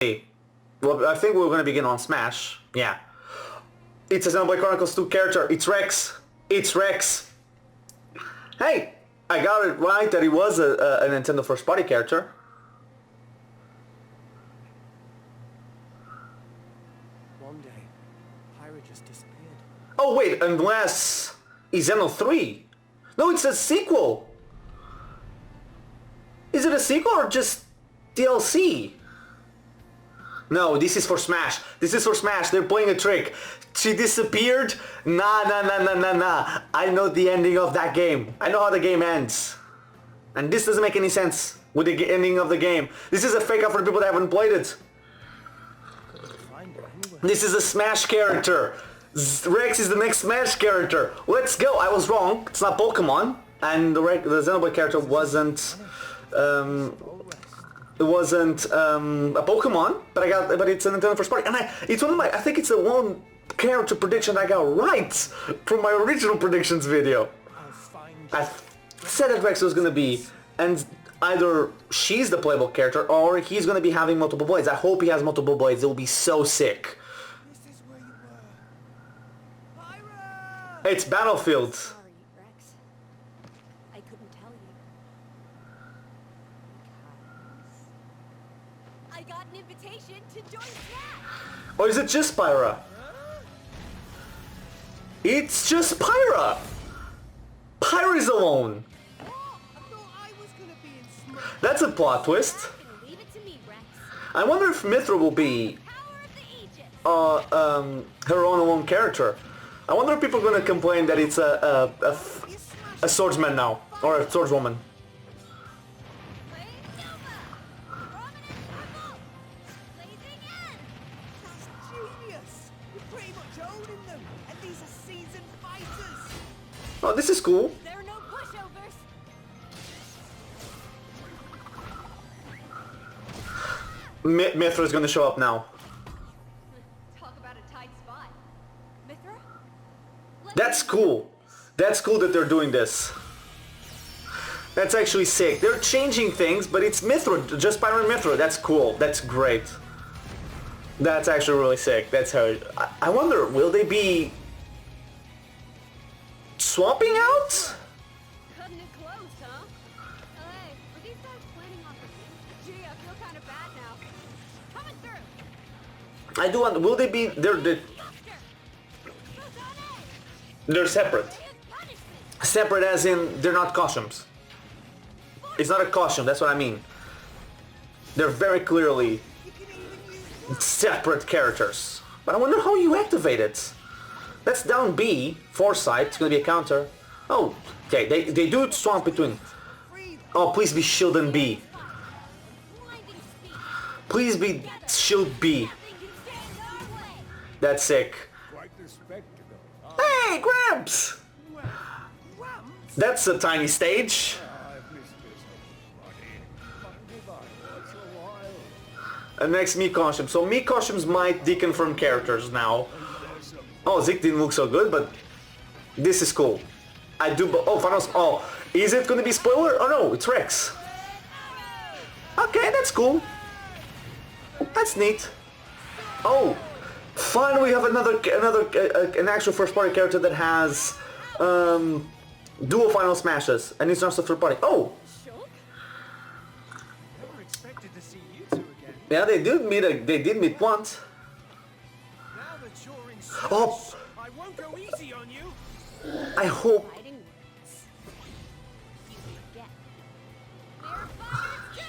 Well, I think we're gonna begin on Smash. Yeah. It's a Xenoblade Chronicles 2 character. It's Rex. It's Rex. Hey, I got it right that he was a Nintendo first party character. One day, Pyra just disappeared. Oh wait, unless it's Xeno 3. No, it's a sequel. Is it a sequel or just DLC? No, this is for Smash. This is for Smash. They're playing a trick. She disappeared? Nah. I know the ending of that game. I know how the game ends. And this doesn't make any sense with the ending of the game. This is a fake out for people that haven't played it. This is a Smash character. Rex is the next Smash character. Let's go. I was wrong. It's not Pokemon. And the Xenoblade character wasn't... It wasn't a Pokemon, but it's a Nintendo first party, and it's one of my. I think it's the one character prediction I got right from my original predictions video. I said that Rex was gonna be, and either she's the playable character or he's gonna be having multiple blades. I hope he has multiple blades. It will be so sick. This is where you were. Pyra! It's Battlefield. Sorry, Rex. I couldn't tell you. Because I got an invitation to join Smash. Or is it just Pyra? It's just Pyra! Pyra's alone! I thought I was gonna be in Smash. That's a plot twist. Leave it to me, Rex. I wonder if Mithra will be Power of the Aegis. her own alone character. I wonder if people are gonna complain that it's a swordsman now, or a swordswoman. Blade Nova. Prominent purple. Blazing end. That's genius. You're pretty much owning them, and these are seasoned fighters. Oh, this is cool. There are no pushovers. Mithra is gonna show up now. Talk about a tight spot. Mithra? That's cool. That's cool that they're doing this. That's actually sick. They're changing things, but it's Mithra, just Pyra and Mithra. That's cool. That's great. That's actually really sick. That's how... I wonder, will they be... swapping out? Cutting it close, huh? Hey, were these guys planning on the... Gee, I feel kind of bad now. Coming through. I do wonder, will they be... They're separate. Separate as in, they're not costumes. It's not a costume, that's what I mean. They're very clearly separate characters. But I wonder how you activate it. That's down B, foresight, it's gonna be a counter. Oh, okay, they do swamp between. Oh, please be shield and B. Please be shield B. That's sick. Quite the spectacle. Hey, Gramps! That's a tiny stage. I've missed this, buddy. Might be back once in a while. And next, Mii costumes. So Mii costumes might deconfirm characters now. Oh, Zik didn't look so good, but this is cool. I do. Oh, finals. Oh, is it gonna be spoiler? Oh no, it's Rex. Okay, that's cool. That's neat. Oh, finally we have an actual first party character that has dual final smashes, and it's not a third party. Oh, Never expected to see you two again. yeah, they did meet once. Now that you're in Smash, Oh. I won't go easy on you. I hope. Fighting words. You forget. They're fighters too!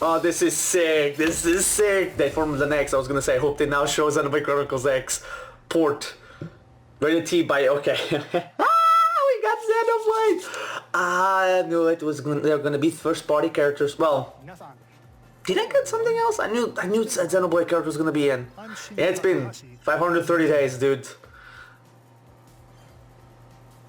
Oh, this is sick. This is sick. They formed the next. I was gonna say, I hope they now show Xenoblade Chronicles X port. Rated T by okay. We got Xenoblade. I knew it was they're gonna be first party characters. Well, Nathan. did I get something else? I knew Xenoblade character was gonna be in. Yeah, it's been 530 days, dude.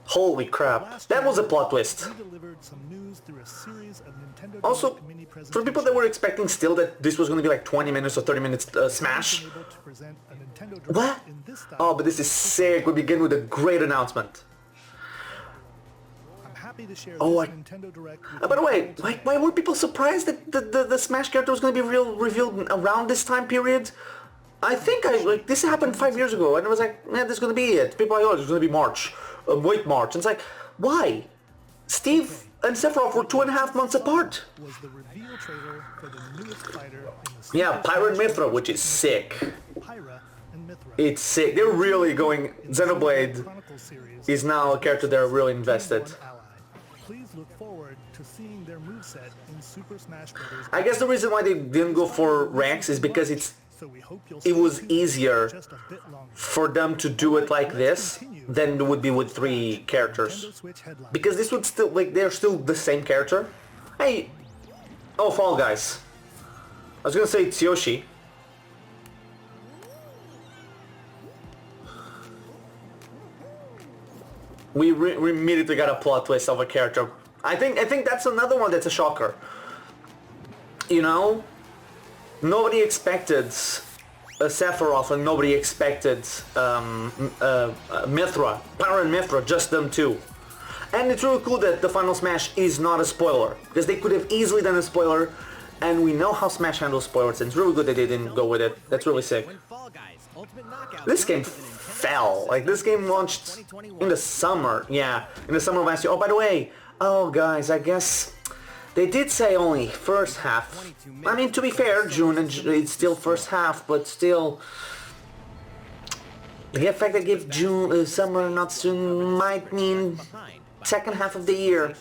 Holy crap. That was a plot twist. We delivered some news through a series of Nintendo Also, Direct mini for people that were expecting still that this was going to be like 20 minutes or 30 minutes Smash. presentations, we've been able to present a Nintendo Direct What? in this style. Oh, but this is sick. We begin with a great announcement. I'm happy happy to share Oh, this Nintendo Direct with by the you way, all tonight. why were people surprised that the Smash character was going to be revealed around this time period? I think this happened 5 years ago, and it was like, this is going to be it. People are like, oh, it's going to be March. Wait, March. And it's like, why? Steve and Sephiroth were 2.5 months apart. Was the reveal trailer for the newest fighter in the Super Yeah, Pyra and Smash Mithra, Bros. which is sick. Pyra and Mithra. It's sick. They're really going... In the Xenoblade Chronicles series, is now a character they're really invested. Gen 1 ally. Please look forward to seeing their moveset in Super Smash Bros. I guess the reason why they didn't go for ranks is because So we hope you'll it was stay tuned easier just a bit longer. for them to do it like this than it would be with 3 characters. Nintendo Switch headline. Because this would still, they're still the same character. Hey! Oh, Fall Guys. I was gonna say it's Yoshi. We immediately got a plot twist of a character. I think that's another one that's a shocker. You know? Nobody expected Sephiroth and nobody expected Mithra. Pyra and Mithra, just them two. And it's really cool that the Final Smash is not a spoiler, because they could have easily done a spoiler, and we know how Smash handles spoilers, and it's really good that they didn't go with it. That's really sick. This game fell. Like, this game launched in the summer. Yeah, in the summer of last year. Oh, by the way, oh guys, I guess they did say only first half. I mean, to be fair, June and it's still first half, but still, the fact they give June, summer, not soon, might mean second half of the year.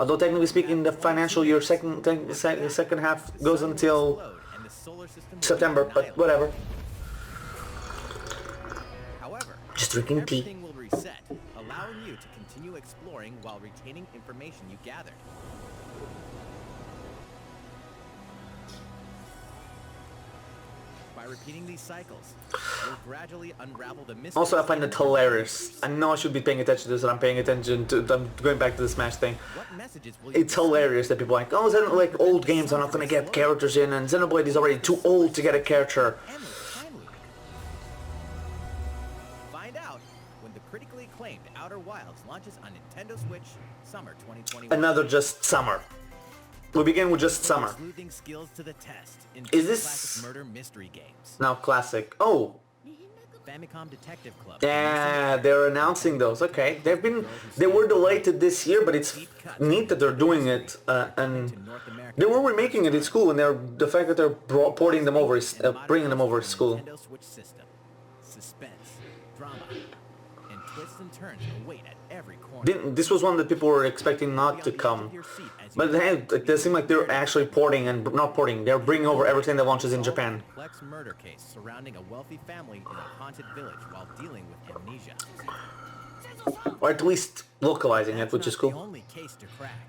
Although technically speaking, the financial year second half goes until September, but whatever. However, Just drinking tea. everything will reset, allowing you to continue exploring while retaining information you gathered. By repeating these cycles, you'll gradually unravel the mystery. Also, I find it hilarious. I know I should be paying attention to this, and I'm paying attention to. I'm going back to the Smash thing. What messages will you It's hilarious that people are like, oh, like old games are not gonna get characters in, and Xenoblade is already too old to get a character. endless time loop? Find out when the critically acclaimed Outer Wilds launches on Nintendo Switch summer 2021. Another just summer. We begin with just summer. Sleuthing skills to the test in Is this- classic murder mystery games. Now classic. Oh, Famicom Detective Club. yeah, they're announcing those. Okay, they were delayed to this year, but it's neat that they're doing it. And they were remaking it. It's cool, and the fact that they're porting them over is bringing them over is cool. Nintendo Switch system. Suspense, drama, and twists and turns await at every corner. This was one that people were expecting not to come. But hey, it does seem like they're actually porting and not porting. They're bringing over everything that launches in Japan. Complex murder case surrounding a wealthy family in a haunted village while dealing with amnesia. Or at least localizing it, which is The cool. only case to crack.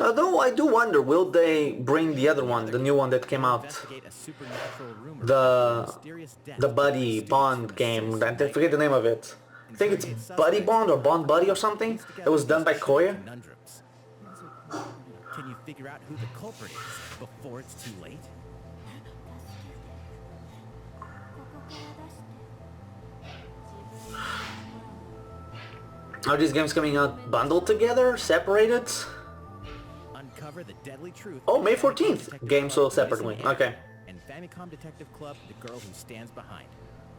Although I do wonder, will they bring the other one, the new one that came out, Investigate a supernatural rumor the of mysterious death the Buddy Bond game? I forget the name of it. I think it's Buddy Bond or Bond Buddy or something. It was done by Koya. Conundrums. Can you figure out who the culprit is before it's too late? Are these games coming out bundled together, separated? Uncover the deadly truth. Oh, May of Famicom 14th. Detective Game sold Club separately. Missing Hand Okay. And Famicom Detective Club, The Girl Who Stands Behind.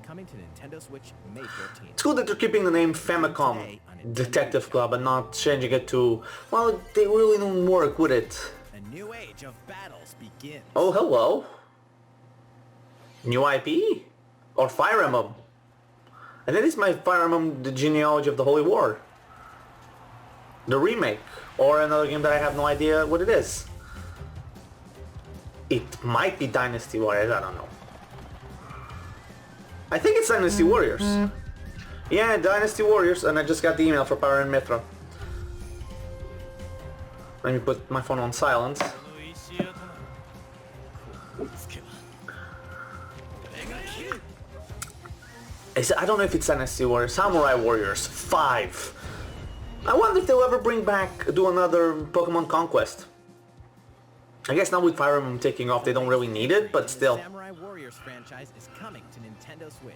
Coming to Nintendo Switch May 14th. It's cool that they're keeping the name Famicom Detective Club and not changing it to, well, they really don't work with it. A new age of battles begins. Oh, hello. New IP? Or Fire Emblem? I think it's my Fire Emblem, the genealogy of the Holy War. The remake. Or another game that I have no idea what it is. It might be Dynasty Warriors, I don't know. I think it's Dynasty Warriors. Yeah, Dynasty Warriors, and I just got the email for Pyra and Mithra. Let me put my phone on silent. I don't know if it's Dynasty Warriors, Samurai Warriors 5. I wonder if they'll ever do another Pokemon Conquest. I guess now with Fire Emblem taking off, they don't really need it, but still. The Samurai Warriors franchise is coming to Nintendo Switch.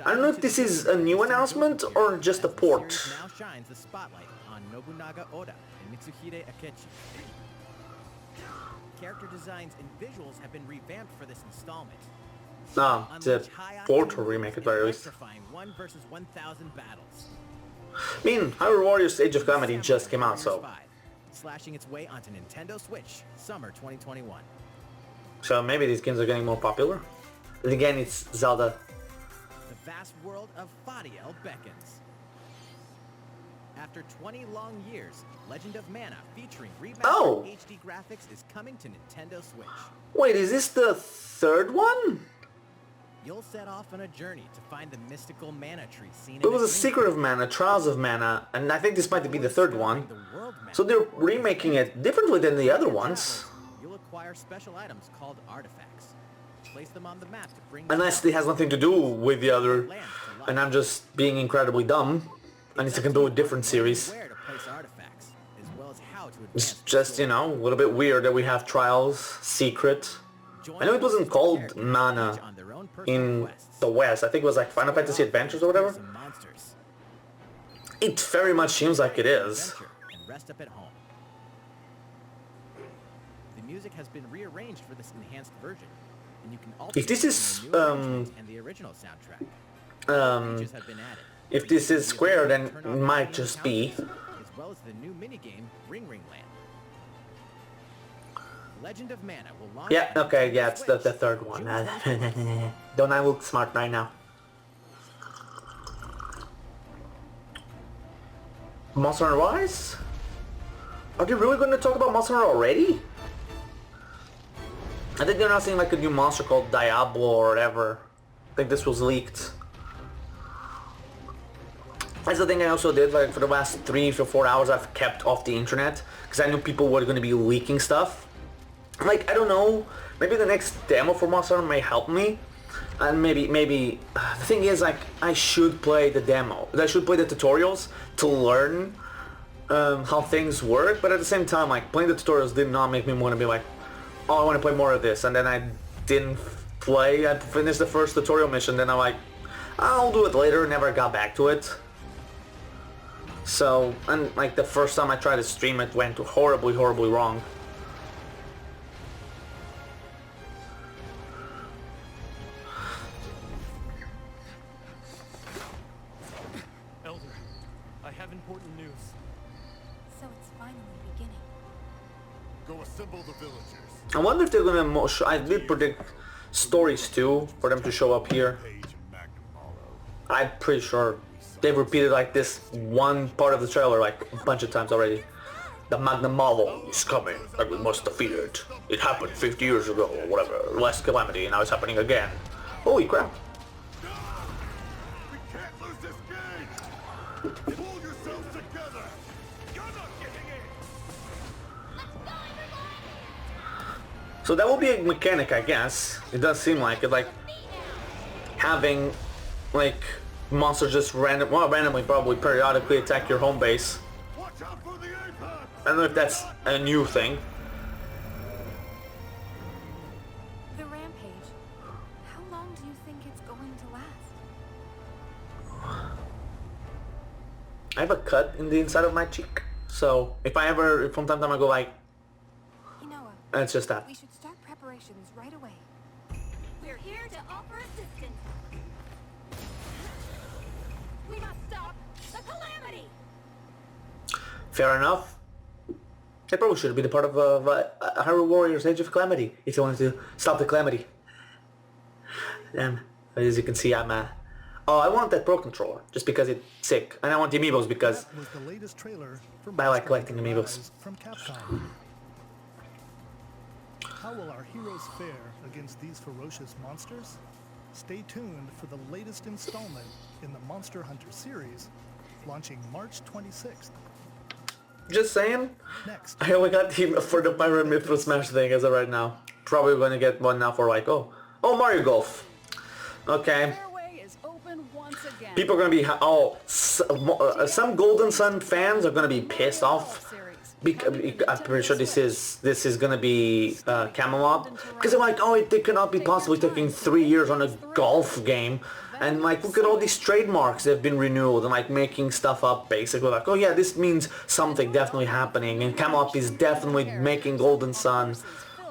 I don't know if this is a new announcement or just a As the port. series now shines the spotlight on Nobunaga Oda and Mitsuhide Akechi. Character designs and visuals have been revamped for this installment. No, it's a Unleash high-octane port or moves remake at and very least. electrifying 1 versus 1,000 battles. I mean, Hyrule Warriors Age of Calamity just came out, so... Warriors 5, slashing its way onto Nintendo Switch, summer 2021. So maybe these games are getting more popular. And again, it's Zelda. The vast world of Fadiel beckons. After 20 long years, Legend of Mana featuring remastered Oh! HD graphics is coming to Nintendo Switch. Wait, is this the third one? You'll set off on a journey to find the mystical mana tree seen It in was a its Secret of Mana, Trials of Mana, and I think this might be the third one. So they're remaking it differently than the other ones. You'll acquire special items called artifacts. Place them on the map to bring Unless it has nothing to do with the other, and I'm just being incredibly dumb, and it's can do a different series. Where to place artifacts, as well as how to It's advance the just, you story. know, a little bit weird that we have Trials, Secret. I know it wasn't called Mana on their own personal in quests. the West. I think it was like Final Fantasy Adventures or whatever. Some monsters. It very much seems like it is. Adventure and rest up at home. The music has been rearranged for this enhanced version, and you can alternate If this is, between the new arrangements and the original soundtrack. Features have been added. If this is Square, then Turn it off the might theme just be. sound, as well as the new minigame Ring Ring Land. Legend of Mana will launch Yeah, on okay, Nintendo yeah, it's the Switch third one. June 24th. Don't I look smart right now? Monster Hunter Rise? Are they really going to talk about Monster Hunter already? I think they're announcing like a new monster called Diablo or whatever. I think this was leaked. That's the thing I also did, like for the last 3 to 4 hours I've kept off the internet because I knew people were going to be leaking stuff. Like, I don't know, maybe the next demo for Monster Hunter may help me. And maybe, the thing is, like, I should play the demo. I should play the tutorials to learn how things work, but at the same time, like, playing the tutorials did not make me want to be like, oh, I want to play more of this, and then I didn't play. I finished the first tutorial mission, then I'm like, I'll do it later, never got back to it. So, and like the first time I tried to stream it went horribly, horribly wrong. Elder, I have important news. So it's finally beginning. Go assemble the villagers. I wonder if they're gonna I did predict stories too, for them to show up here. Page and Magnum Hollow. I'm pretty sure they've repeated like this one part of the trailer like a bunch of times already. The Magnum Malo is coming, and we must defeat it. It happened 50 years ago, or whatever. Last calamity, and now it's happening again. Holy crap. We can't lose this game! Pull yourselves together! You're not getting in! So that will be a mechanic, I guess. It does seem like it, like having like monsters just randomly, probably periodically attack your home base. Watch out for the apex! I don't know if that's a new thing. The rampage. How long do you think it's going to last? I have a cut in the inside of my cheek, so if I ever, from time to time I go like, Hinoa, it's just that. we should start preparations right away. We're here to offer assistance. We must stop the calamity. Fair enough. It probably should be the part of Hyrule Warriors Age of Calamity if you wanted to stop the calamity. And as you can see, I'm oh, I want that Pro Controller just because it's sick, and I want the amiibos because That was the latest trailer for I like Monster collecting Hunter amiibos. Rise from Capcom. How will our heroes fare against these ferocious monsters? Stay tuned for the latest installment in the Monster Hunter series, launching March 26th. just saying. Next, I only got the for the Pyro Mythra Smash thing as of right now. Probably going to get one now for like oh Mario Golf. Okay. Fairway is open once again. People are going to be some Golden Sun fans are going to be pissed off I'm pretty sure this is gonna be Camelot, because I'm like, oh, they cannot be possibly taking 3 years on a golf game, and like, look at all these trademarks that have been renewed, and like making stuff up basically, like, oh yeah, this means something definitely happening, and Camelot is definitely making Golden Sun.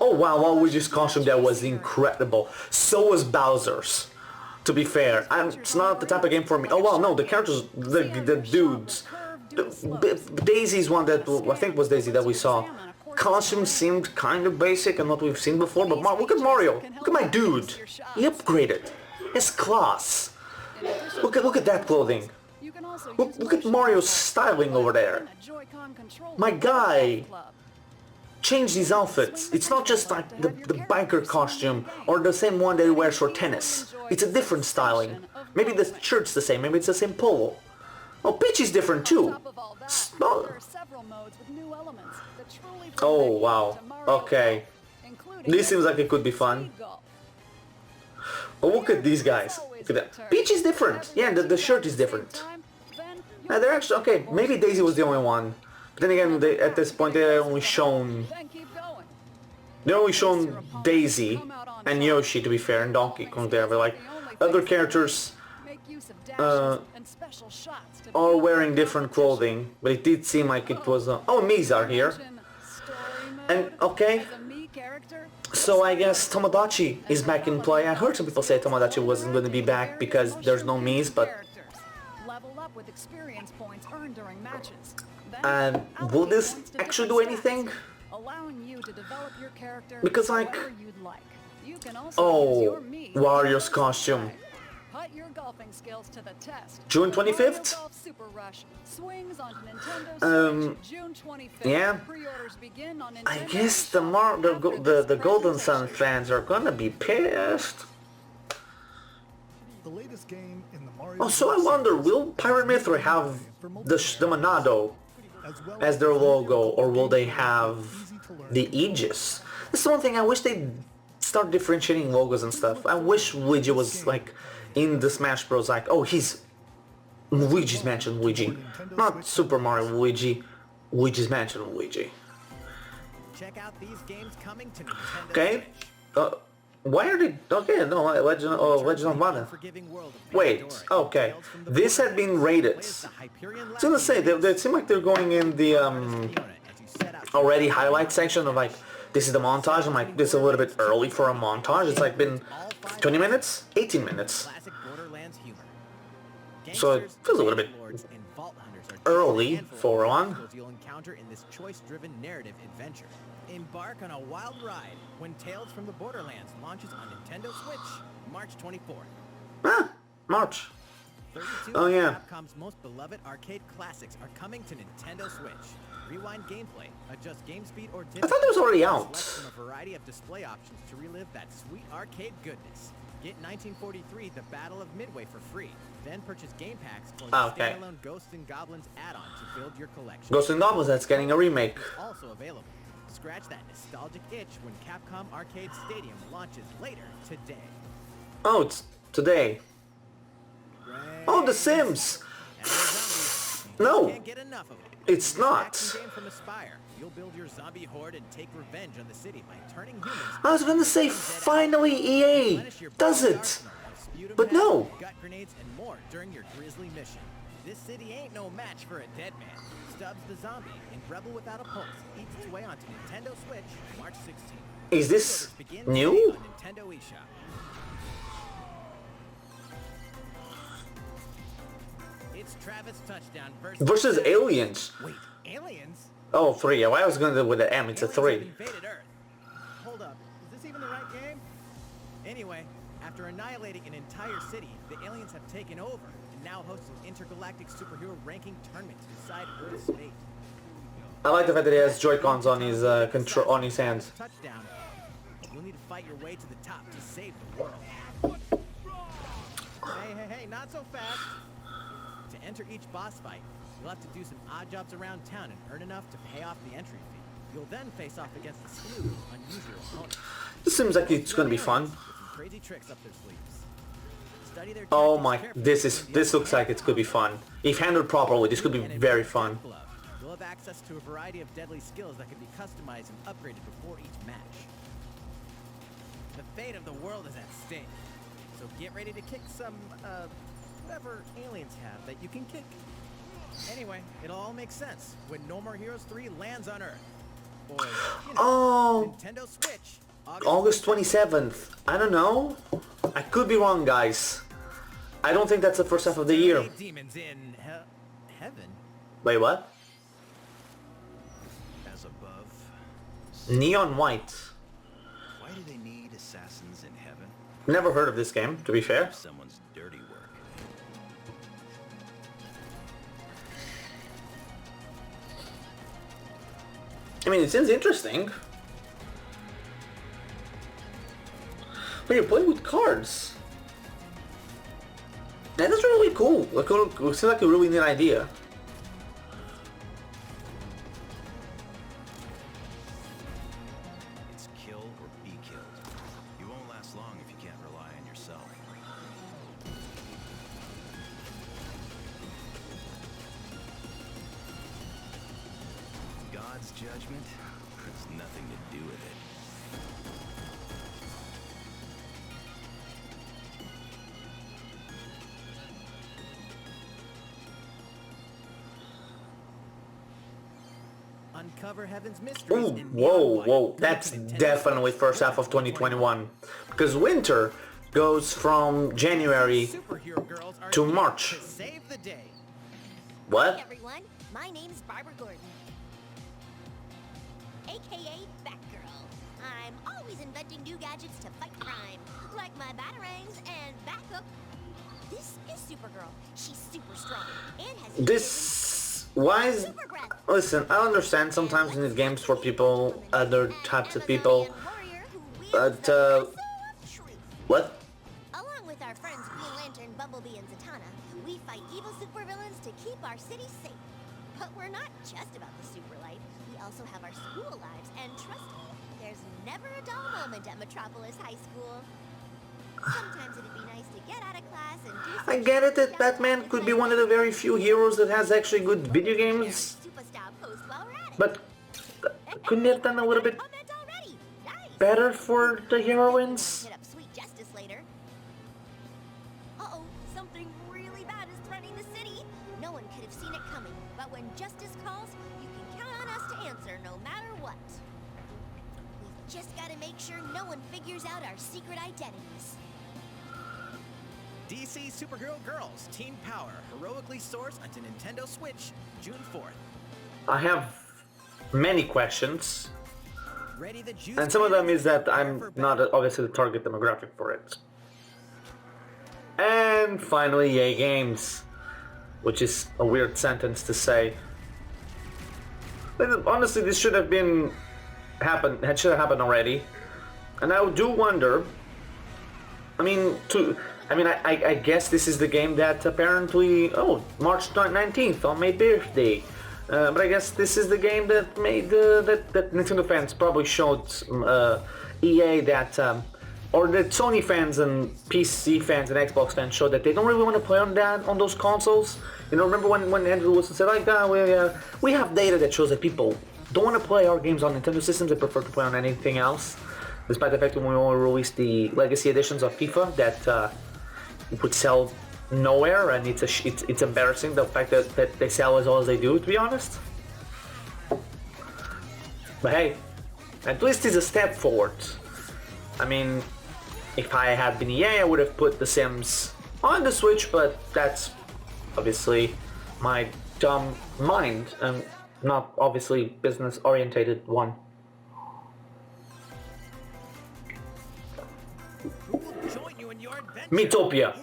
Oh wow, Waluigi's costume there was incredible. So was Bowser's. To be fair, it's not the type of game for me. Oh well, no, the characters, the dudes. Daisy's one that I think was Daisy that we saw. Costume seemed kind of basic and what we've seen before, but look at Mario. Look at my dude. He upgraded. His class. Look at that clothing. Look at Mario's styling over there. My guy changed his outfits. It's not just like the biker costume or the same one that he wears for tennis. It's a different styling. Maybe the shirt's the same. Maybe it's the same polo. Oh, Peach is different too. Oh wow. Okay. This seems like it could be fun. Oh, look at these guys. Look at that. Peach is different. Yeah, the shirt is different. They're actually okay. Maybe Daisy was the only one. But then again, at this point, they're only shown Daisy and Yoshi, to be fair, and Donkey Kong there. But like other characters are wearing different clothing. But it did seem like it was. Oh, Mii's are here. And okay. So I guess Tomodachi is back in play. I heard some people say Tomodachi wasn't going to be back because there's no Mii's, but will this actually do anything? Because like, oh, Wario's costume. June 25th? Yeah. I guess the Golden Sun fans are gonna be pissed. The latest game in the Mario Oh, so I wonder, will Pirate Mythra have the Monado as their logo, or will they have the Aegis? This is one thing I wish they'd start differentiating logos and stuff. I wish Luigi was like in the Smash Bros. Like, oh, he's Luigi's Mansion Luigi, not Super Mario Luigi. Luigi's Mansion Luigi. Check out these games coming to Nintendo Okay. Switch. Why are they? Okay, no, Legend of Mana. Wait, okay. This had been rated. I was gonna say, they seem like they're going in the already highlight section of like, this is the montage. I'm like, this is a little bit early for a montage. It's like been 20 minutes? 18 minutes. Classic Borderlands humor. So it feels a little bit early for one. You'll encounter in this choice-driven narrative adventure. Embark on a wild ride when Tales from the Borderlands launches on Nintendo Switch, March 24th. Ah, March. 32 Oh, yeah. of Capcom's most beloved arcade classics are coming to Nintendo Switch. Rewind gameplay, adjust game speed or I thought it was already out. Select from a variety of display options to relive that sweet arcade goodness. Get 1943 The Battle of Midway for free. Then purchase game packs for the standalone Ghosts and Goblins add-on to build your collection. Ghosts and Goblins, that's getting a remake. It's also available. Scratch that nostalgic itch when Capcom Arcade Stadium launches later today. Oh, it's today. Oh, The Sims! No, Can't get enough of it. it's not. Action game from Aspire. You'll build your zombie horde and take revenge on the city by turning humans. I was gonna say, finally EA does it! But no. Gut grenades and more during your grisly mission. This city ain't no match for a dead man. Stubbs the zombie in Rebel Without a Pulse eats its way onto Nintendo Switch March 16th. Is this Begin new? today on Nintendo eShop. It's Travis Touchdown Versus Aliens. Wait, aliens? Oh, 3. Why I was gonna do with the M? It's a Aliens have 3. invaded Earth. Hold up, is this even the right game? Anyway, after annihilating an entire city, the aliens have taken over and now host an intergalactic superhero ranking tournament to decide Earth's fate. I like the fact that he has Joy-Cons on his on his hands. Touchdown. You'll need to fight your way to the top to save the world. Hey, not so fast. To enter each boss fight, you'll have to do some odd jobs around town and earn enough to pay off the entry fee. You'll then face off against a slew of unusual opponents. This seems like it's gonna be fun. With some crazy tricks up their sleeves. Study their Oh tactics my, carefully this looks like it could be fun. If handled properly, this could be very fun. You'll have access to a variety of deadly skills that can be customized and upgraded before each match. The fate of the world is at stake, so get ready to kick some, whatever aliens have that you can kick. Anyway, it'll all make sense when No More Heroes 3 lands on Earth. Or, you know, Oh, Nintendo Switch. August 27th. I don't know. I could be wrong, guys. I don't think that's the first half of the year. Demons in heaven. Wait, what? As above, Neon White. why do they need assassins in heaven? Never heard of this game, to be fair. Someone's dirty work. I mean, it seems interesting. But you're playing with cards. That is really cool. Like, it seems like a really neat idea. It's kill or be killed. You won't last long if you can't rely on yourself. God's judgment has nothing to do with it. Uncover heaven's mysteries. Ooh, in whoa, Neon White. whoa. That's Nintendo definitely Switch. first half of 2021. Because winter goes from January Superhero girls are to here March. to save the day. What? everyone. My name's Barbara Gordon, aka Batgirl. I'm always inventing new gadgets to fight crime, like my batarangs and Bathook. This is Supergirl. She's super strong and has This... Why is... super breath. Listen, I understand sometimes you need games for people, other types of people. Warrior who wields But, the lasso of truth. What? Along with our friends Green Lantern, Bumblebee, and Zatanna, we fight evil supervillains to keep our city safe. But we're not just about the super life. We also have our school lives, and trust me, there's never a dull moment at Metropolis High School. Sometimes it'd be nice to get out of class and do some I get it that shit Batman with could be my one of the very few heroes that has actually good video games. superstar post while we're at it. But couldn't they have done a little bit Comment already. Nice. better for the heroines? Hit up Sweet Justice later. Uh-oh, something really bad is threatening the city. No one could have seen it coming, but when justice calls, you can count on us to answer no matter what. We've just got to make sure no one figures out our secret identities. DC Superhero Girls Teen Power heroically soars onto Nintendo Switch June 4th. I have many questions, Ready the juice and some of them is that prepare I'm for not battle. obviously the target demographic for it. And finally, yay games, which is a weird sentence to say. But honestly, this should have been happened. It should have happened already, and I do wonder. I guess this is the game that apparently, March 19th on my birthday. But I guess this is the game that made that Nintendo fans probably showed EA that, or that Sony fans and PC fans and Xbox fans showed that they don't really want to play on those consoles. You know, remember when Andrew Wilson said like, we have data that shows that people don't want to play our games on Nintendo systems; they prefer to play on anything else. Despite the fact that when we only released the legacy editions of FIFA that would sell nowhere, and it's embarrassing the fact that they sell as well as they do, to be honest. But hey, at least it's a step forward. I mean, if I had been EA, I would have put The Sims on the Switch, but that's obviously my dumb mind and not obviously business-orientated one. Who will join you in your adventure? Miitopia.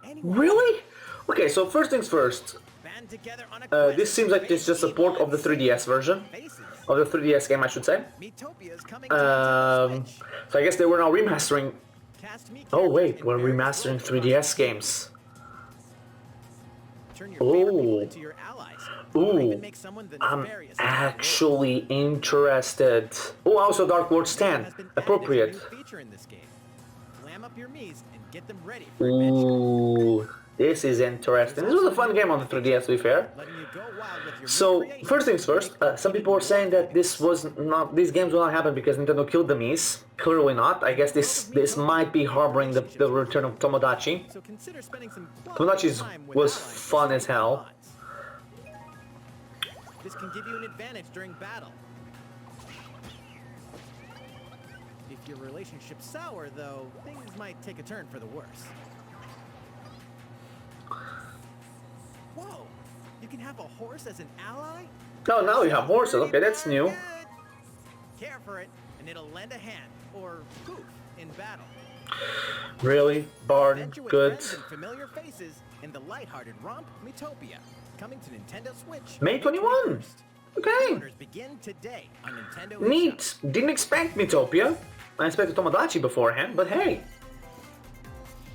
Anyone Really? Okay, so first things first. band together on a This seems like it's just a port of the 3DS version. Faces. Of the 3DS game, I should say. Miitopia is coming to Nintendo Switch. So I guess they were now remastering. Cast me Oh wait, characters we're in various remastering roles 3DS games. Turn your favorite people Ooh. into your allies. Or Ooh, even make someone the I'm nefarious in the world. actually interested. Oh, also Dark World Has Stand. been added as a Appropriate. new feature in this game. jam up your Miis and get them ready for adventure. Ooh, this is interesting. This was a fun game on the 3DS, to be fair. Letting you go wild with your So, recreation. first things first, some people were saying that these games will not happen because Nintendo killed the Miis. Clearly not. I guess this might be harboring the return of Tomodachi. So consider spending some Tomodachi time with was allies fun to as save hell. bonds. This can give you an advantage during battle. If your relationship's sour, though, things might take a turn for the worse. Whoa! You can have a horse as an ally? Oh, now you have horses. Okay, that's new. Good. Care for it, and it'll lend a hand, or poof, in battle. Really? Bard, Adventure with good. friends and familiar faces in the lighthearted romp Miitopia, coming to Nintendo Switch May 21. 21st. Okay. Orders begin today on Nintendo Neat. eShop. Didn't expect Miitopia. I expected Tomodachi beforehand, but hey.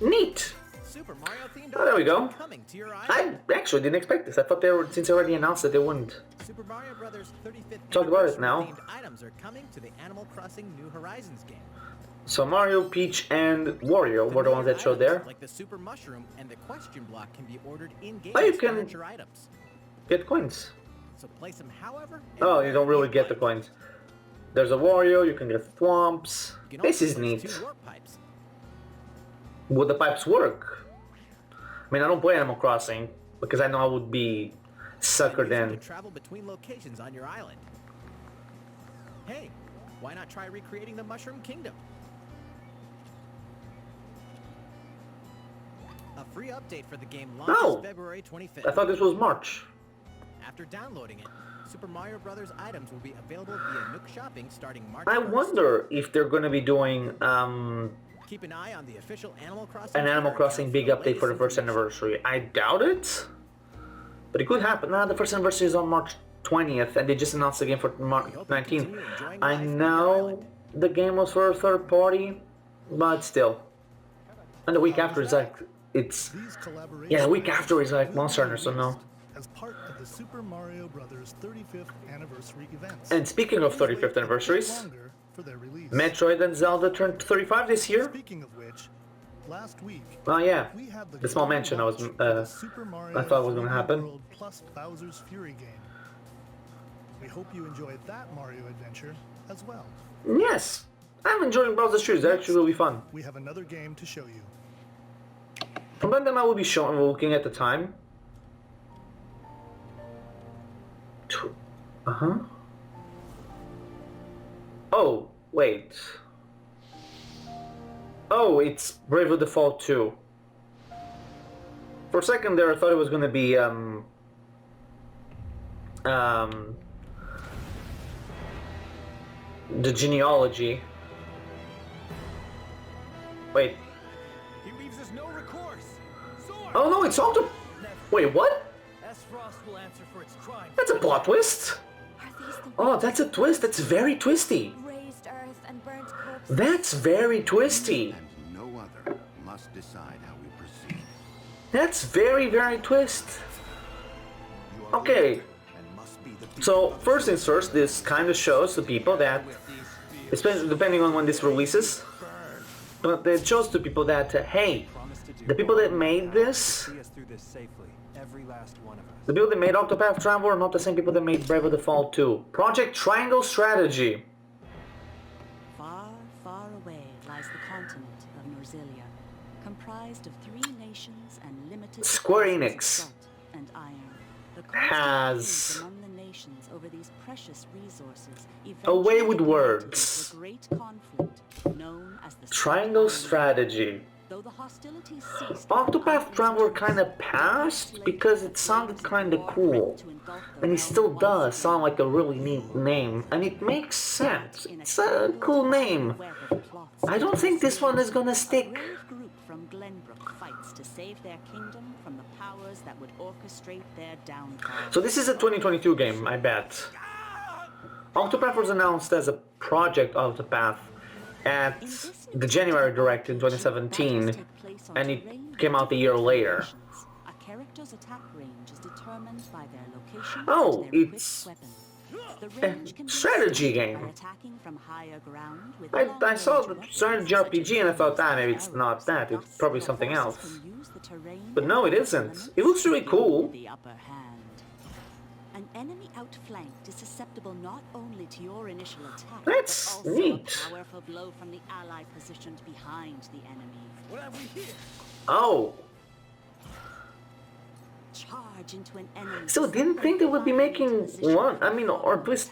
Neat. Super Mario themed Oh, there we go. items are coming to your island. I actually didn't expect this. I thought they were, since they already announced that they wouldn't. Super Mario Brothers 35th Talk about it anniversary now. themed items are coming to the Animal Crossing New Horizons game. So Mario, Peach, and Wario were the ones that showed there. Like the Super Mushroom and the Question Block can be ordered in-game Oh, you as can- furniture items. Get coins. So place them however. and Oh, you don't wherever really get the like. coins. There's a Wario, you can get Thwomps. You can This also is place neat. 2 warp pipes. Would the pipes work? I mean, I don't play Animal Crossing because I know I would be suckered Use them in. to travel between locations on your island. Hey, why not try recreating the Mushroom Kingdom? A free update for the game launches No. February 25th. I thought this was March. After downloading it, Super Mario Brothers items will be available via Nook Shopping starting March I 1st. wonder if they're gonna be doing Keep an eye on the official Animal Crossing. an Animal Twitter Crossing account big the update for the latest first information. anniversary. I doubt it, but it could happen. Nah, the first anniversary is on March 20th, and they just announced the game for March We hope you 19th. continue enjoying I life on your know island. the game was for a third party, but still. And the week after is like it's These collaborations yeah, the week after is like will Monster be Hunter, so no. released as part of the Super Mario Brothers 35th anniversary events. And speaking of Please wait 35th a bit anniversaries, longer for their release. Metroid and Zelda turned 35 this year. Speaking of which, last week Oh yeah, we had the small global mention I was launch of the Super Mario I thought was gonna 3D happen. World plus Bowser's Fury game. We hope you enjoyed that Mario adventure as well. Yes, I'm enjoying Bowser's Fury. It's actually really fun. We have another game to show you. From then I will be showing, looking at the time. Uh-huh. Oh, wait. Oh, it's Bravely Default 2. For a second there I thought it was gonna be the genealogy. Wait. He leaves us no recourse. Sword! Oh no, it's Octo. Wait, what? S-Frost will answer for its crimes. That's a plot twist. Are these the Oh, that's a twist. That's very twisty. raised earth and burnt corpses? That's very twisty. And no other must decide how we proceed. That's very, very twist. You are Okay. weak and must be the people So, of first things first, this kind of shows to people that, especially depending on when this releases, but it shows to people that, hey, the people that made this, See us through this safely, every last one of us. the people that made Octopath Traveler are not the same people that made Bravely Default 2. Project Triangle Strategy. Far, far away lies the continent of Norzilia, comprised of 3 nations and limited Square resources of Enix salt and iron. The has constant feud among the nations over these precious resources a way eventually with ignited words. into a great conflict known as the Triangle Salt Iron Strategy. Though the hostilities ceased, Octopath Traveler kind of passed because it sounded kind of cool. And it still does sound like a really neat name, and it makes sense. It's a cool name. I don't think this one is gonna A stick. brave group from Glenbrook fights to save their kingdom from the powers that would orchestrate their downfall. So this is a 2022 game, I bet. Octopath was announced as a Project Octopath at the January Direct in 2017, and it came out a year later. A character's attack range is determined by their location Oh, and their equipped it's weapon. The range can be strategy escaped game. by attacking from higher ground with I saw the long-range strategy weapons RPG such and I as thought, bows maybe and it's not arrows. that, it's Thus, probably your something forces else. can use the terrain But no, it and isn't. elements It looks really to cool. gain the upper hand. An enemy outflanked is susceptible not only to your initial attack, That's but also neat. a powerful blow from the ally positioned behind the enemy. What have we here? Oh, Charge into an enemy. so didn't think they would be making one. I mean, or at least,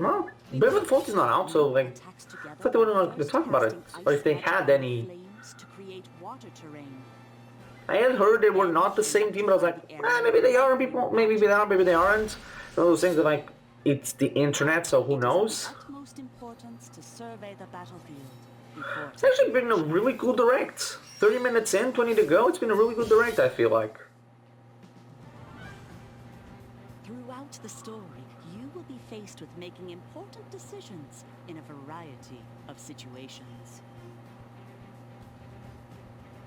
no, Bravely Default is not out, so like, I thought they wouldn't want to talk about it, or if they had any. To create water terrain. I had heard they were not the same team, but I was like, maybe they are, people, maybe they are, maybe they aren't. One of those things that like, it's the internet, so who knows? Utmost importance to survey the battlefield before It's actually been a really cool direct. 30 minutes in, 20 to go. It's been a really good direct, I feel like. Throughout the story, you will be faced with making important decisions in a variety of situations.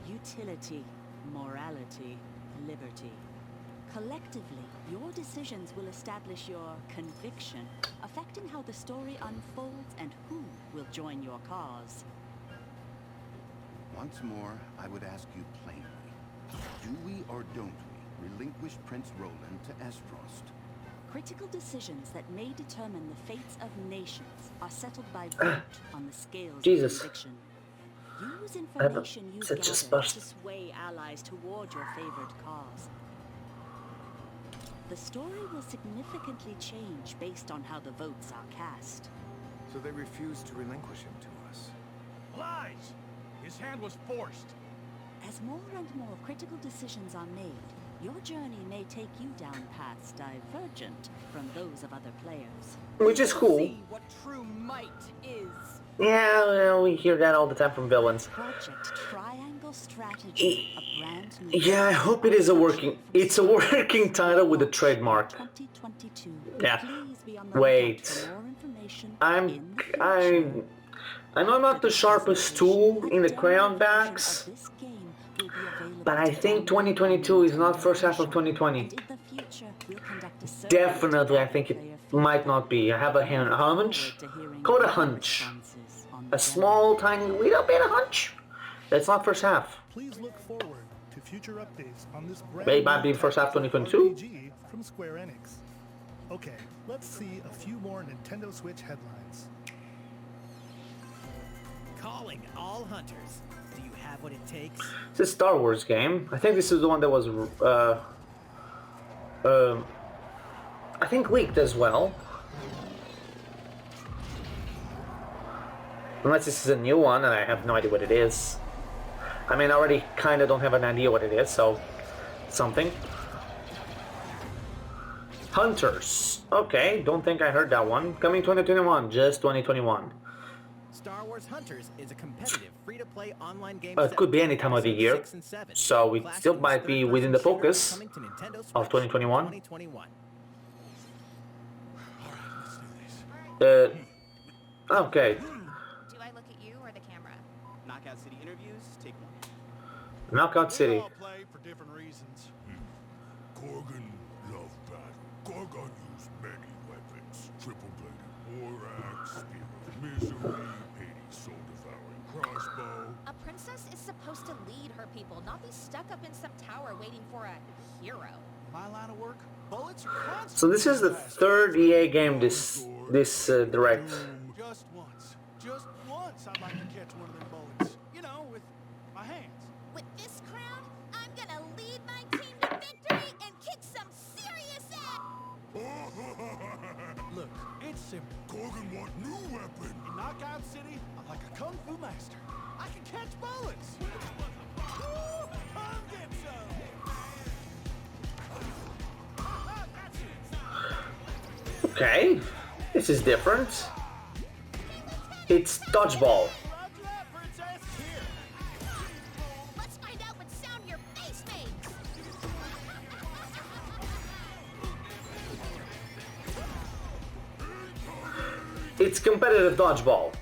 Utility, morality, liberty. Collectively, your decisions will establish your conviction, affecting how the story unfolds and who will join your cause. Once more, I would ask you plainly, do we or don't we relinquish Prince Roland to Esfrost? Critical decisions that may determine the fates of nations are settled by vote on the scales Jesus. of conviction. Use information you such a gather spust. to sway allies toward your favored cause. The story will significantly change based on how the votes are cast. So they refused to relinquish him to us. Lies! His hand was forced. As more and more critical decisions are made, your journey may take you down paths divergent from those of other players. Which is cool. See what true might is. Yeah, well, we hear that all the time from villains. Project Triangle Strategy, a brand new... Yeah, I hope it is a working... It's a working title with a trademark. 2022. Yeah. Please be on the Wait. lookout for more information I know I'm not the sharpest tool in the crayon bags, but I think 2022 is not first half of 2020. Definitely, I think it might not be. I have a hunch. Call it a hunch. A small, tiny, little bit of hunch. That's not first half. Please look forward to future updates on this brand It might be new first half tactical 2022. RPG from Square Enix. Okay, let's see a few more Nintendo Switch headlines. Calling all hunters. Do you have what it takes? It's a Star Wars game. I think this is the one that was, I think leaked as well. Unless this is a new one and I have no idea what it is. I mean, I already kind of don't have an idea what it is, so something. Hunters. Okay, don't think I heard that one. Coming 2021, just 2021. Star Wars Hunters is a competitive, free-to-play online game. It could be any time of the year, 6 and 7. so it Classic still and might be third-person within the shooter focus coming to Nintendo Switch of 2021. 2021. Okay. Do I look at you or the camera? Knockout City interviews, take one. Knockout City. We all play for different reasons. Gorgon loved battle. Gorgon used many weapons. Triple-bladed war axe, spear of misery, Hades soul-devouring crossbow. A princess is supposed to lead her people, not be stuck up in some tower waiting for a hero. My line of work, bullets are constant. So this is the third EA game this direct. Just once I'd like to catch one of them bullets. You know, with my hands. With this crown, I'm gonna lead my team to victory and kick some serious ass! Look, it's simple. Gorgon want new weapon. In Knockout City, I'm like a kung fu master. I can catch bullets. Woo! Come get some. Okay, this is different. It's dodgeball. Let's find out what sound your face makes! It's competitive dodgeball.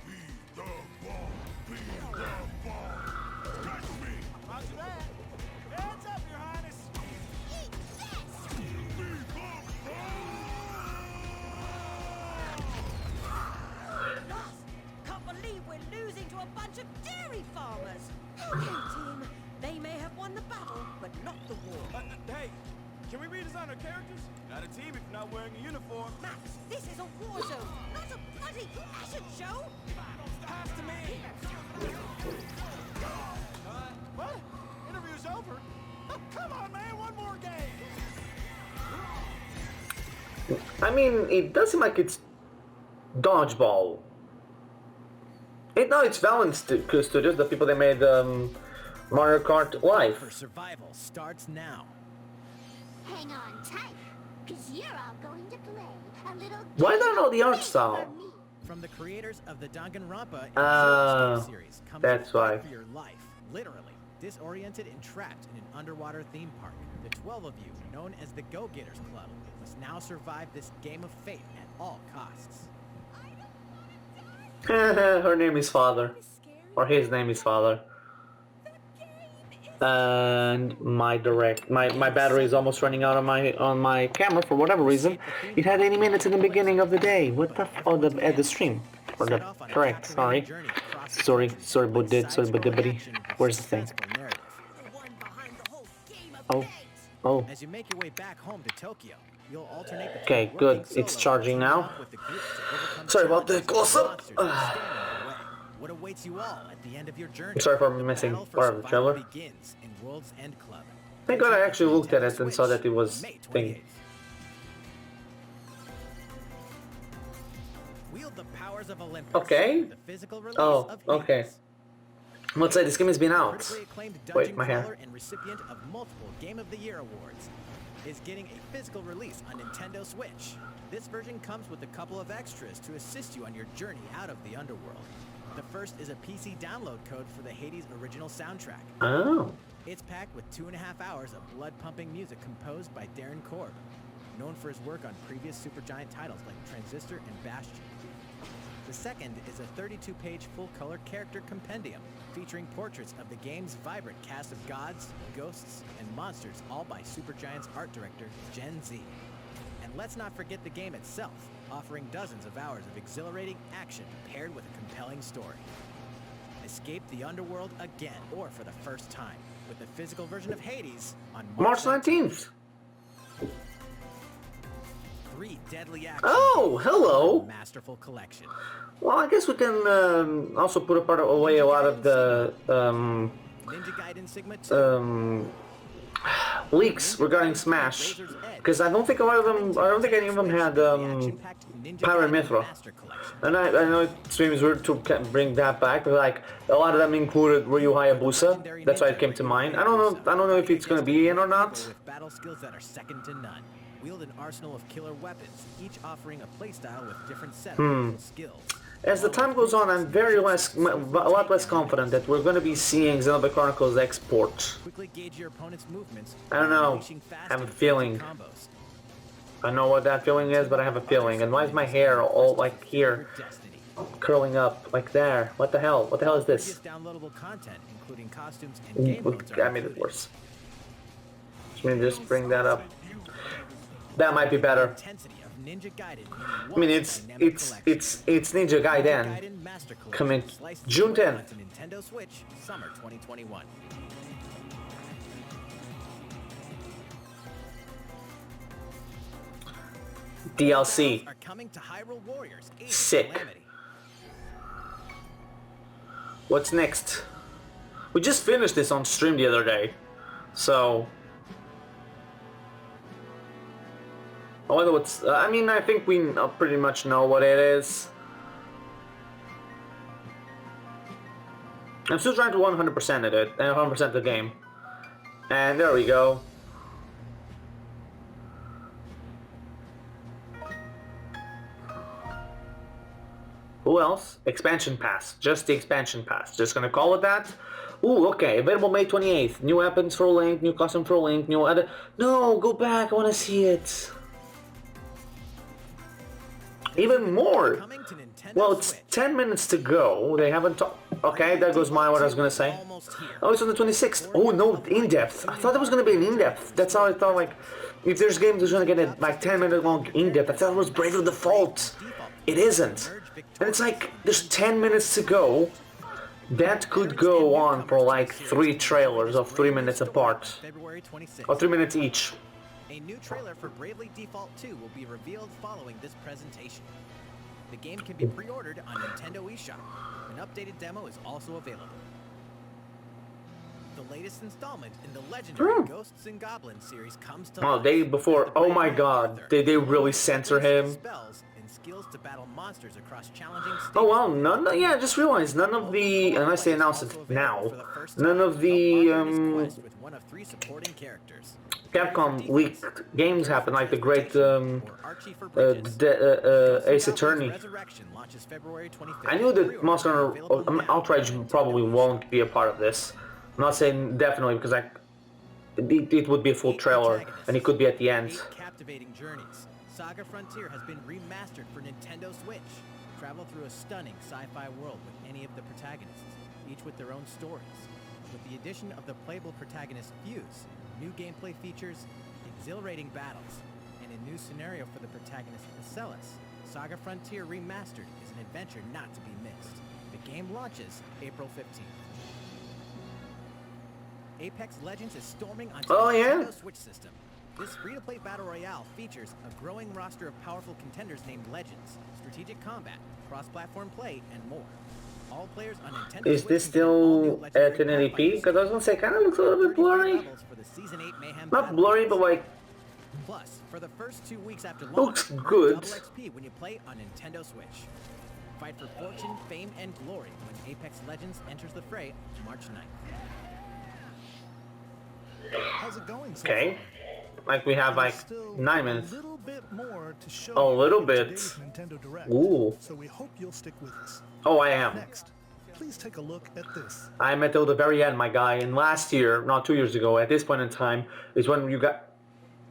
bunch of dairy farmers. Okay, team. They may have won the battle, but not the war. Hey, can we redesign our characters? Not a team if you're not wearing a uniform. Max, this is a war zone, not a bloody fashion show. Pass to me. What? Interview's over? Oh, come on, man, one more game. I mean, it does seem like it's dodgeball. No, it's Valent Studios, the people that made Mario Kart Live. For survival starts now. Hang on tight, because you're all going to play a little Why don't I know the art style? From the creators of the Danganronpa Ah, series comes that's a fight why. for your life, literally, disoriented and trapped in an underwater theme park. The 12 of you, known as the Go-Getters Club, must now survive this game of fate at all costs. Her name is Father, or his name is Father. And my battery is almost running out on my camera for whatever reason. It had 80 minutes in the beginning of the day. What the at the stream or the correct? Sorry, buddy. Where's the thing? Oh. As you make your way back home to Tokyo, you'll alternate between Okay, working good. solo It's charging now. with the group to overcome Sorry about the challenges and close-up. monsters that stand in your way. What awaits you all at the end of your journey? Sorry for The missing battle for part of the survival trailer. begins in World's End Club. Thank God I actually looked at it and saw that it was May thing. 28th. Wield the powers of Olympus. Okay. The physical release Oh, of okay. Hades. Let's say this game has been out. Critically acclaimed Wait, dungeon my hair. crawler and recipient of multiple Game of the Year awards, is getting a physical release on Nintendo Switch. This version comes with a couple of extras to assist you on your journey out of the underworld. The first is a PC download code for the Hades original soundtrack. Oh. It's packed with 2.5 hours of blood-pumping music composed by Darren Korb, known for his work on previous Supergiant titles like Transistor and Bastion. The second is a 32-page full-color character compendium featuring portraits of the game's vibrant cast of gods, ghosts, and monsters, all by Supergiant's art director, Gen Z. And let's not forget the game itself, offering dozens of hours of exhilarating action paired with a compelling story. Escape the underworld again, or for the first time, with the physical version of Hades on March 19th. 3 deadly actions. Oh, hello. Masterful collection. Well, I guess we can also put away a lot of the Ninja Gaiden Sigma 2. leaks regarding Smash, because I don't think a lot of them. I don't think any of them had Pyra Mythra. And I know it seems weird to bring that back, but like a lot of them included Ryu Hayabusa. That's why it came to mind. I don't know if it's gonna be in or not. With battle skills that are second to none. Wield an arsenal of killer weapons, each offering a playstyle with different set of skills. As the time goes on, I'm a lot less confident that we're going to be seeing Xenoblade Chronicles export. Quickly gauge your opponent's movements. I don't know. unleashing fast I have a and feeling. effective combos. I know what that feeling is, but I have a feeling. And why is my hair all like here, curling up like there? What the hell? What the hell is this? Previous downloadable content, including costumes and game modes, I made it worse. Let me just bring that up. That might be better. intensity of Ninja Gaiden. I mean, it's Ninja Gaiden coming June 10th. To Nintendo Switch, summer 2021. DLC. Are coming to Hyrule Warriors. Age of Sick. Calamity. What's next? We just finished this on stream the other day, so I wonder what's. I mean, I think we pretty much know what it is. I'm still trying to 100% it, and 100% the game. And there we go. Who else? Expansion Pass. Just the Expansion Pass. Just gonna call it that. Ooh, okay. Available May 28th. New weapons for Link, new costume for Link, new other. No, go back. I wanna see it. Even more. Well, it's 10 minutes to go. They haven't talked. Okay, there goes what I was gonna say. Oh, it's on the 26th. Oh no, in depth. I thought it was gonna be an in depth. That's how I thought. Like, if there's games that's gonna get a like 10-minute long in depth, I thought it was Bravely Default. It isn't. And it's like there's 10 minutes to go. That could go on for like 3 trailers of 3 minutes apart. February 26th. Or 3 minutes each. A new trailer for Bravely Default 2 will be revealed following this presentation. The game can be pre-ordered on Nintendo eShop. An updated demo is also available. The latest installment in the legendary Ghosts and Goblins series comes to life. Day before, oh my god, did they really censor him? Spells and skills to battle monsters across challenging stages. Oh wow, yeah, I just realized none of the, unless they announced it now, none of the with one of 3 supporting characters. Capcom leaked games happen, like the great Ace Attorney. I knew that Monster Hunter Outrage probably won't be a part of this. I'm not saying definitely because it would be a full trailer and it could be at the end. 8 captivating journeys. Saga Frontier has been remastered for Nintendo Switch. Travel through a stunning sci-fi world with any of the protagonists, each with their own stories. With the addition of the playable protagonist Fuse, new gameplay features, exhilarating battles, and a new scenario for the protagonist Acellus, Saga Frontier Remastered is an adventure not to be missed. The game launches April 15th. Apex Legends is storming onto the Nintendo Switch system. This free-to-play battle royale features a growing roster of powerful contenders named Legends, strategic combat, cross-platform play, and more. All players on Nintendo Is this still at 1080p? Because I was gonna say, kind of looks a little bit blurry. Not blurry, but like. Plus, for the first 2 weeks after launch, looks good. double XP when you play on Nintendo Switch. Fight for fortune, fame, and glory when Apex Legends enters the fray March 9th. How's it going so Okay. far? Like we have like 9 minutes. A little bit more to show A little in bit. today's Nintendo Direct. Ooh. So we hope you'll stick with us. Oh, I am. Next, please take a look at this. I'm until the very end, my guy. And last year, not 2 years ago, at this point in time, is when you got.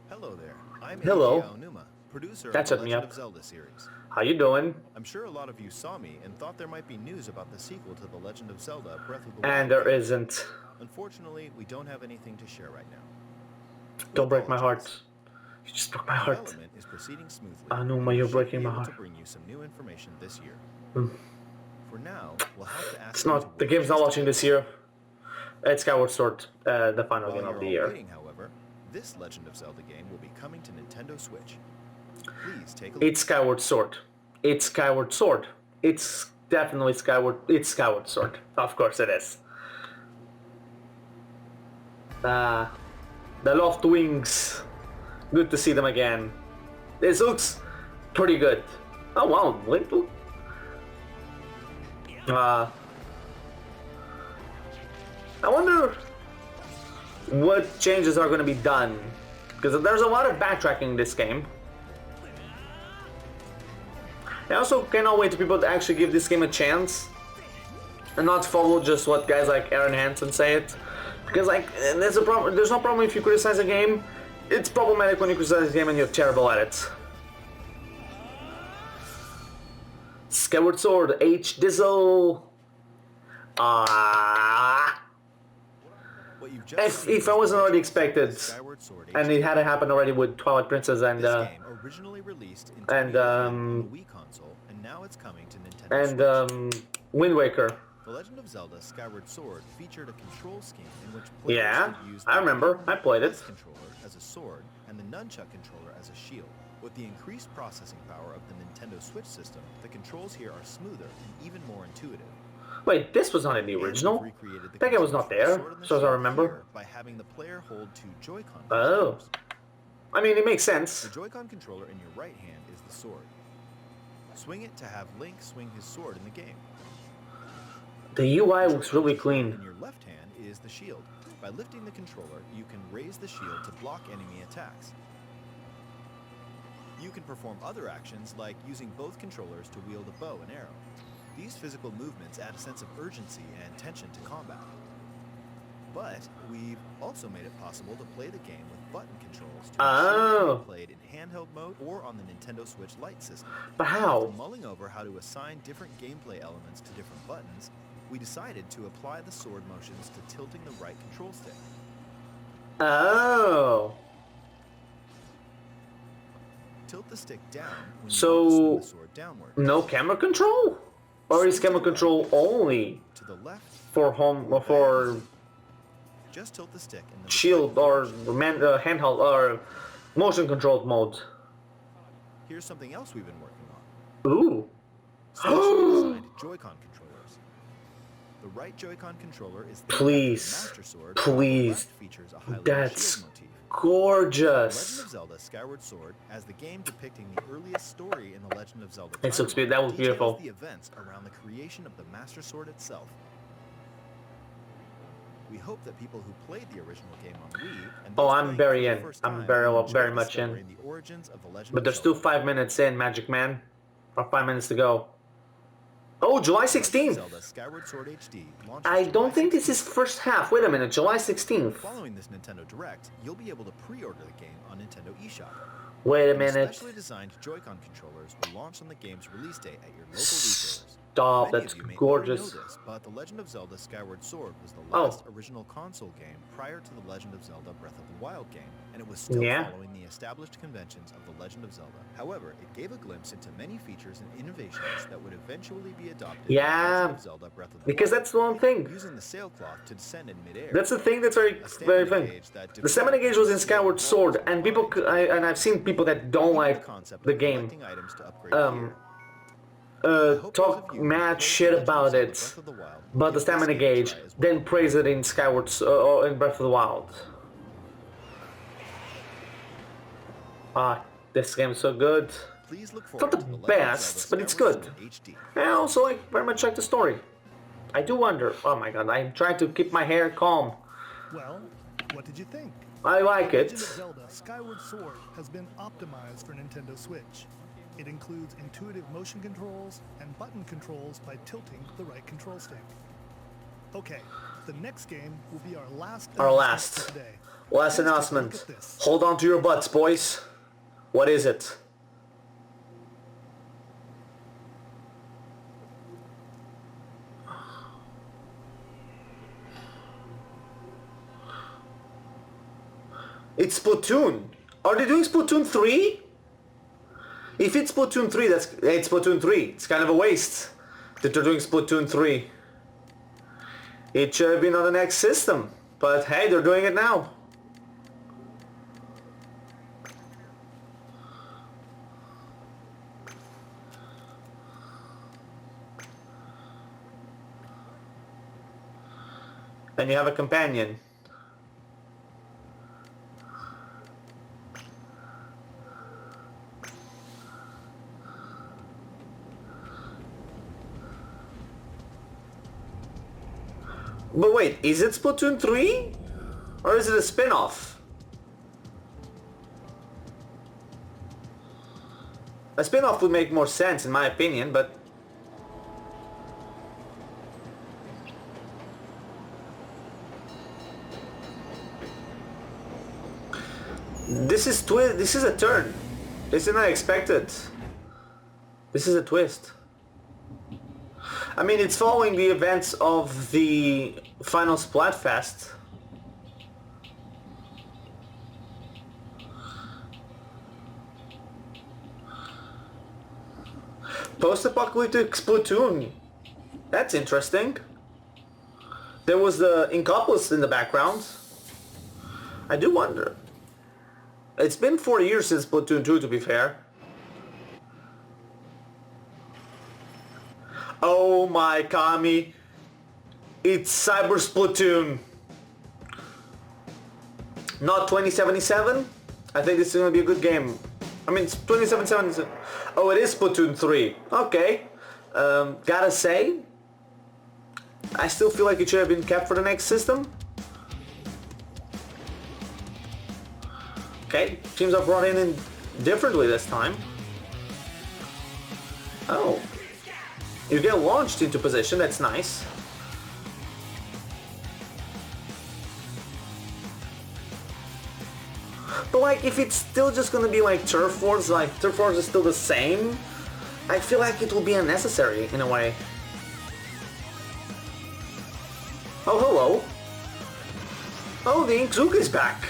Hello there. I'm Hello. Eiji Aonuma, producer That of set the me Legend up. of Zelda series. How you doing? I'm sure a lot of you saw me and thought there might be news about the sequel to The Legend of Zelda: Breath of the Wild. And there isn't. Unfortunately, we don't have anything to share right now. Don't break my heart. You just broke my heart. Development is proceeding smoothly. Aonuma, you're We should breaking be my able heart. to bring you some new information this year. Mm. For now, we'll have to ask It's you to not. The wait game's not just a launching this year. It's Skyward Sword, the final While game of you're the all year. waiting, however, this Legend of Zelda game will be coming to Nintendo Switch. Please take a look. It's Skyward Sword. It's Skyward Sword. It's definitely Skyward. It's Skyward Sword. Of course it is. The Loft Wings. Good to see them again. This looks pretty good. Oh wow, little. I wonder what changes are going to be done, because there's a lot of backtracking in this game. I also cannot wait for people to actually give this game a chance and not follow just what guys like Aaron Hansen say it. Because like, there's a problem. There's no problem if you criticize a game. It's problematic when you criticize a game and you're terrible at it. Skyward Sword H Dizzle. If I wasn't already expected, and it had to happen already with Twilight Princess and Originally released in 2011 on the Wii console, and now it's coming to Nintendo Switch. Wind Waker. The Legend of Zelda: Skyward Sword featured a control scheme in which players Yeah, could use I remember. I played it. the controller as a sword and the nunchuck controller as a shield. With the increased processing power of the Nintendo Switch system, the controls here are smoother and even more intuitive. Wait, this was not in the original. That guy was not there, so as I remember. By having the player hold 2 Joy-Con Oh. controllers. I mean, it makes sense. The Joy-Con controller in your right hand is the sword. Swing it to have Link swing his sword in the game. The UI looks really clean. In your left hand is the shield. By lifting the controller, you can raise the shield to block enemy attacks. You can perform other actions like using both controllers to wield a bow and arrow. These physical movements add a sense of urgency and tension to combat. But we've also made it possible to play the game with button controls to ensure it can be played in handheld mode or on the Nintendo Switch Lite system. But how? After mulling over how to assign different gameplay elements to different buttons, we decided to apply the sword motions to tilting the right control stick. Oh. Tilt the stick down when you want to swing So, the sword downward. no camera control? Or is camera control only To the left, for home or for just tilt the stick in the shield or handheld or motion controlled mode? Here's something else we've been working on. Ooh. Specially designed Joy-Con controllers. The right Joy-Con controller is the Please, Master Sword. please. The left features a highlighted That's shield motif. gorgeous. Legend of Zelda: Skyward Sword, as the game depicting the earliest story in the Legend of Zelda It looks timeline, that was details beautiful. the events around the creation of the Master Sword itself. We hope that people who played the original game on Wii and Oh, those I'm playing very for the in. first I'm time very will enjoy very much in. discovering the origins of the Legend But of there's still Zelda. 5 minutes in, Magic Man. Or 5 minutes to go. Oh, July 16th. Zelda Skyward Sword HD launches I July don't think this 16th. is first half. Wait a minute, July 16th. Following this Nintendo Direct, you'll be able to pre-order the game on Nintendo eShop. Wait a And minute. Specially designed Joy-Con controllers will launch on the game's release date at your local retailers. Stop, Many that's of you may gorgeous. already know this, but The Legend of Zelda Skyward Sword was the Oh. last original console game prior to The Legend of Zelda Breath of the Wild game, and it was still Yeah. following the established conventions of The Legend of Zelda. However, it gave a glimpse into many features and innovations that would eventually be adopted in The Yeah, Legend of Zelda Breath of the because Wild, that's the one thing. using the sailcloth to descend in midair. That's the thing that's very, A very stamina thing. gauge that The stamina gauge was in Skyward Sword, and people, I've seen people that don't like the game, collecting items to upgrade gear. talk mad shit about it, but the stamina gauge, then praise it in Skyward or in Breath of the Wild. Ah, this game's so good. Please look It's not the forward to The Legend of best, Zelda but it's Skyward good. Sword HD. I also very much like the story. I do wonder. Oh my god, I'm trying to keep my hair calm. Well, what did you think? I like Legend of it. Zelda Skyward Sword has been optimized for Nintendo Switch. It includes intuitive motion controls and button controls by tilting the right control stick. Okay, the next game will be our last Our announcement last. for today. Last Let's take a announcement. look at this. Hold on to your butts, boys. What is it? It's Splatoon. Are they doing Splatoon 3? If it's Splatoon 3, it's Splatoon 3. It's kind of a waste that they're doing Splatoon 3. It should have been on the next system, but hey, they're doing it now. And you have a companion. But wait, is it Splatoon 3? Or is it a spin-off? A spin-off would make more sense in my opinion, but... This is a turn. This is not expected. This is a twist. I mean, it's following the events of the final Splatfest. Post-apocalyptic Splatoon. That's interesting. There was the Inkopolis in the background. I do wonder. It's been 4 years since Splatoon 2, to be fair. Oh my Kami. It's Cyber Splatoon. Not 2077? I think this is gonna be a good game. I mean, it's 2077. Oh, it is Splatoon 3. Okay. Gotta say, I still feel like it should have been kept for the next system. Okay, teams are brought in differently this time. Oh. You get launched into position, that's nice. But like, if it's still just gonna be like Turf Wars, like Turf Wars is still the same, I feel like it will be unnecessary in a way. Oh, hello. Oh, the Inkzuka is back.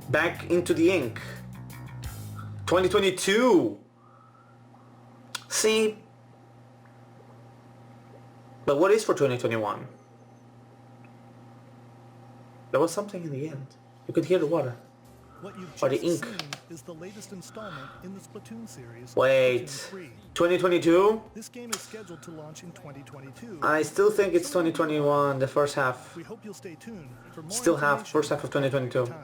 Back into the ink. 2022. See? But what is for 2021? There was something in the end. You could hear the water. What you've Or the just ink. seen is the latest installment in the Splatoon series. Wait. Splatoon 3. 2022? This game is scheduled to launch in 2022. I still think it's 2021, the first half. We hope you'll stay tuned for more Still have information first half of 2022. time.